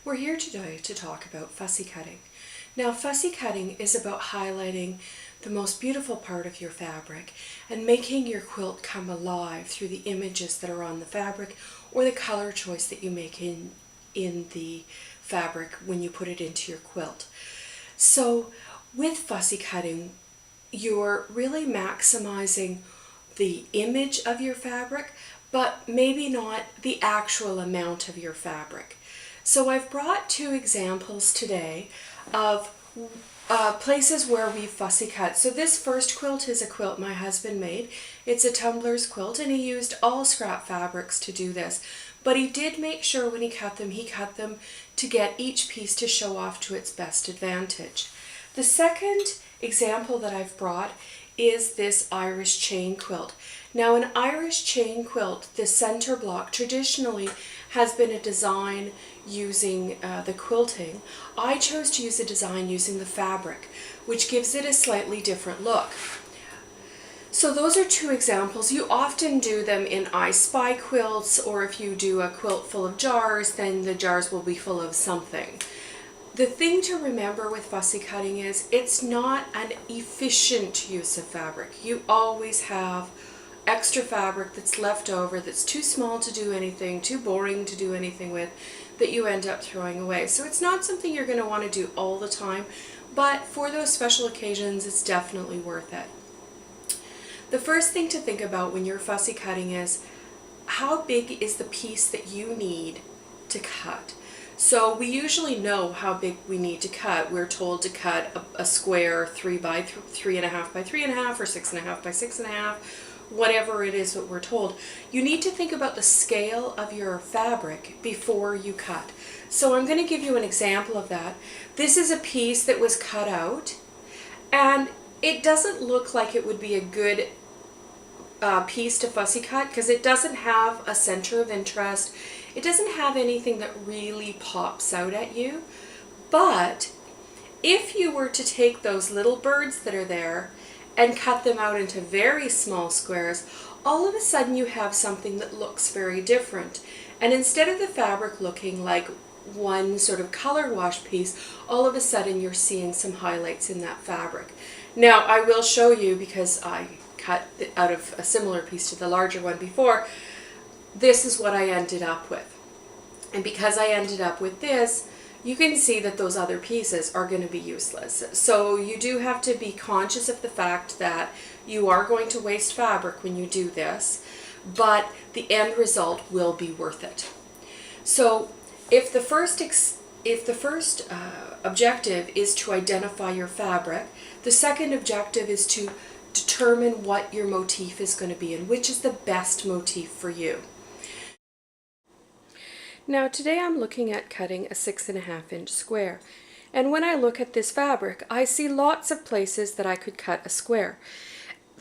We're here today to talk about fussy cutting. Now, fussy cutting is about highlighting the most beautiful part of your fabric and making your quilt come alive through the images that are on the fabric or the color choice that you make in the fabric when you put it into your quilt. So with fussy cutting, you're really maximizing the image of your fabric, but maybe not the actual amount of your fabric. So I've brought two examples today of places where we fussy cut. So this first quilt is a quilt my husband made. It's a tumbler's quilt, and he used all scrap fabrics to do this. But he did make sure when he cut them to get each piece to show off to its best advantage. The second example that I've brought is this Irish chain quilt. Now, an Irish chain quilt, the center block traditionally has been a design using the quilting. I chose to use a design using the fabric, which gives it a slightly different look. So those are two examples. You often do them in I Spy quilts, or if you do a quilt full of jars, then the jars will be full of something. The thing to remember with fussy cutting is it's not an efficient use of fabric. You always have extra fabric that's left over, that's too small to do anything, too boring to do anything with, that you end up throwing away. So it's not something you're going to want to do all the time, but for those special occasions, it's definitely worth it. The first thing to think about when you're fussy cutting is how big is the piece that you need to cut. So we usually know how big we need to cut. We're told to cut a square 3 by 3.5 by 3.5 or 6.5 by 6.5, whatever it is that we're told. You need to think about the scale of your fabric before you cut. So I'm going to give you an example of that. This is a piece that was cut out, and it doesn't look like it would be a good piece to fussy cut because it doesn't have a center of interest. It doesn't have anything that really pops out at you. But if you were to take those little birds that are there and cut them out into very small squares, all of a sudden you have something that looks very different. And instead of the fabric looking like one sort of color wash piece, all of a sudden you're seeing some highlights in that fabric. Now, I will show you, because I cut out of a similar piece to the larger one before, this is what I ended up with. And because I ended up with this, you can see that those other pieces are going to be useless. So you do have to be conscious of the fact that you are going to waste fabric when you do this, but the end result will be worth it. So if the first objective is to identify your fabric, the second objective is to determine what your motif is going to be and which is the best motif for you. Now today I'm looking at cutting a 6.5 inch square, and when I look at this fabric I see lots of places that I could cut a square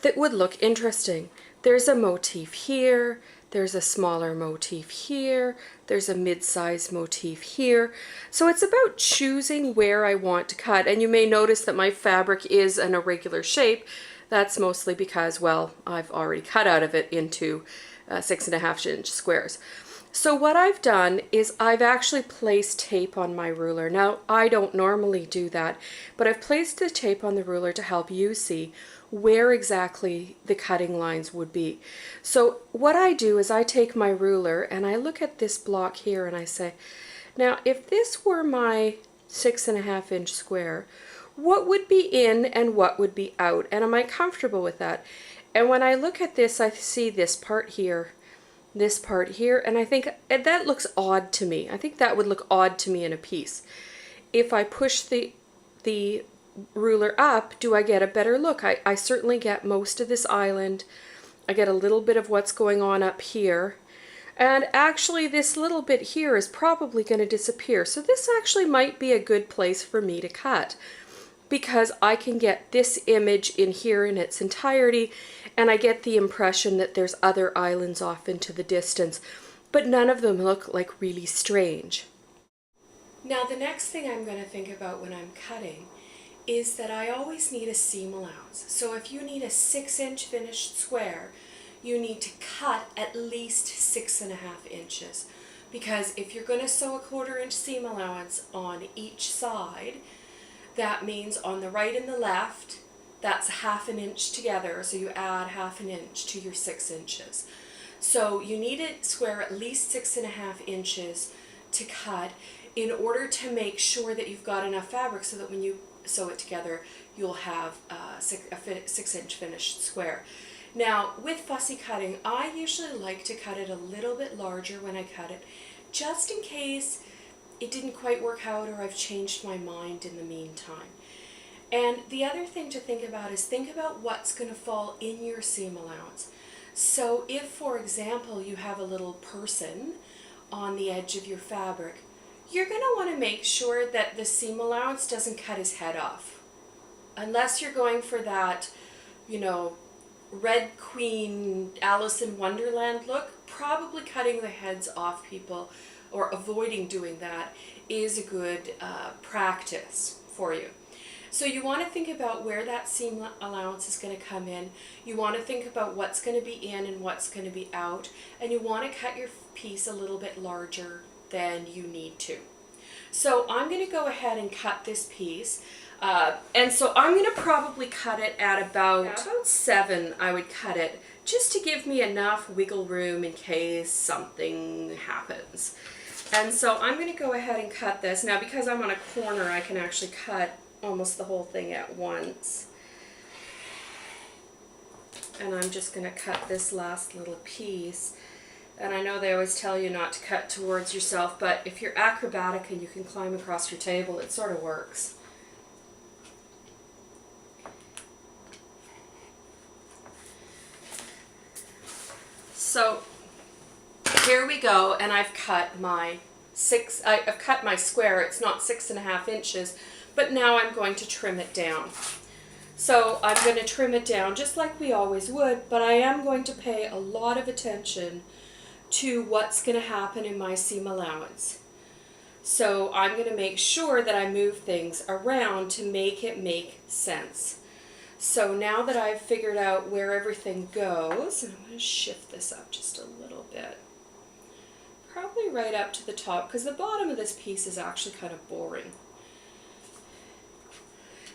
that would look interesting. There's a motif here, there's a smaller motif here, there's a mid-size motif here. So it's about choosing where I want to cut, and you may notice that my fabric is an irregular shape. That's mostly because, well, I've already cut out of it into 6.5 inch squares. So what I've done is I've actually placed tape on my ruler. Now, I don't normally do that, but I've placed the tape on the ruler to help you see where exactly the cutting lines would be. So what I do is I take my ruler and I look at this block here and I say, now if this were my 6.5 inch square, what would be in and what would be out? And am I comfortable with that? And when I look at this, I see this part here, and I think that looks odd to me. I think that would look odd to me in a piece. If I push the ruler up, do I get a better look? I certainly get most of this island. I get a little bit of what's going on up here. And actually this little bit here is probably going to disappear. So this actually might be a good place for me to cut, because I can get this image in here in its entirety, and I get the impression that there's other islands off into the distance, but none of them look like really strange. Now the next thing I'm going to think about when I'm cutting is that I always need a seam allowance. So if you need a 6 inch finished square, you need to cut at least 6.5 inches. because if you're going to sew a 1/4 inch seam allowance on each side, that means on the right and the left, that's 1/2 inch together, so you add 1/2 inch to your 6 inches. So you need to square at least 6.5 inches to cut in order to make sure that you've got enough fabric so that when you sew it together, you'll have a 6 inch finished square. Now, with fussy cutting, I usually like to cut it a little bit larger when I cut it, just in case it didn't quite work out or I've changed my mind in the meantime. And the other thing to think about is think about what's going to fall in your seam allowance. So if, for example, you have a little person on the edge of your fabric, you're going to want to make sure that the seam allowance doesn't cut his head off. Unless you're going for that, you know, Red Queen Alice in Wonderland look, probably cutting the heads off people or avoiding doing that is a good practice for you. So you want to think about where that seam allowance is going to come in. You want to think about what's going to be in and what's going to be out, and you want to cut your piece a little bit larger than you need to. So I'm going to go ahead and cut this piece. And so I'm going to probably cut it at about 7, I would cut it, just to give me enough wiggle room in case something happens. And so I'm going to go ahead and cut this. Now, because I'm on a corner, I can actually cut almost the whole thing at once. And I'm just going to cut this last little piece. And I know they always tell you not to cut towards yourself, but if you're acrobatic and you can climb across your table, it sort of works. So here we go, and I've cut my square. It's not 6.5 inches, but now I'm going to trim it down. So I'm going to trim it down just like we always would, but I am going to pay a lot of attention to what's going to happen in my seam allowance. So I'm going to make sure that I move things around to make it make sense. So now that I've figured out where everything goes, I'm going to shift this up just a little bit. Probably right up to the top, because the bottom of this piece is actually kind of boring.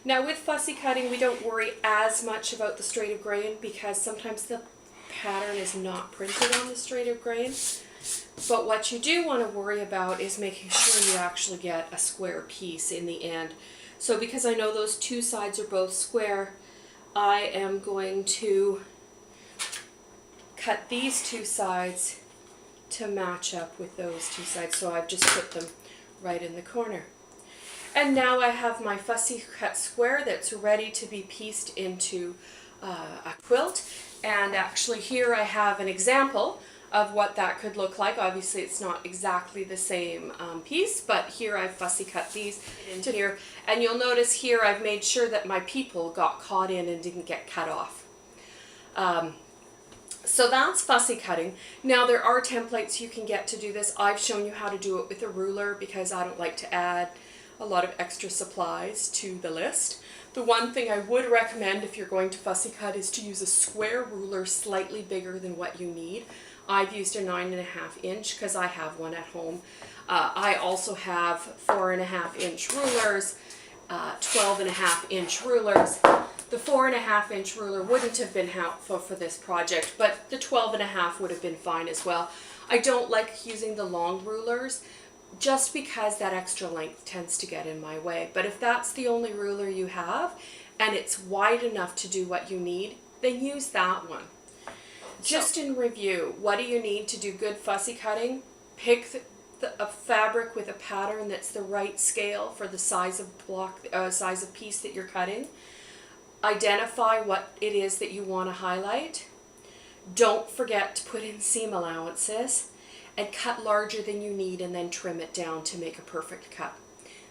Now with fussy cutting, we don't worry as much about the straight of grain because sometimes the pattern is not printed on the straight of grain. But what you do want to worry about is making sure you actually get a square piece in the end. So because I know those two sides are both square, I am going to cut these two sides to match up with those two sides. So I've just put them right in the corner. And now I have my fussy cut square that's ready to be pieced into a quilt. And actually here I have an example of what that could look like. Obviously it's not exactly the same piece, but here I've fussy cut these into here. And you'll notice here I've made sure that my people got caught in and didn't get cut off. So that's fussy cutting. Now there are templates you can get to do this. I've shown you how to do it with a ruler because I don't like to add a lot of extra supplies to the list. The one thing I would recommend if you're going to fussy cut is to use a square ruler slightly bigger than what you need. I've used a 9.5 inch because I have one at home. I also have 4.5 inch rulers, 12.5 inch rulers. The 4.5 inch ruler wouldn't have been helpful for this project, but the 12.5 would have been fine as well. I don't like using the long rulers just because that extra length tends to get in my way. But if that's the only ruler you have and it's wide enough to do what you need, then use that one. Just in review, what do you need to do good fussy cutting? Pick a fabric with a pattern that's the right scale for the size of block, size of piece that you're cutting. Identify what it is that you want to highlight. Don't forget to put in seam allowances and cut larger than you need and then trim it down to make a perfect cut.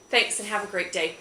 Thanks and have a great day.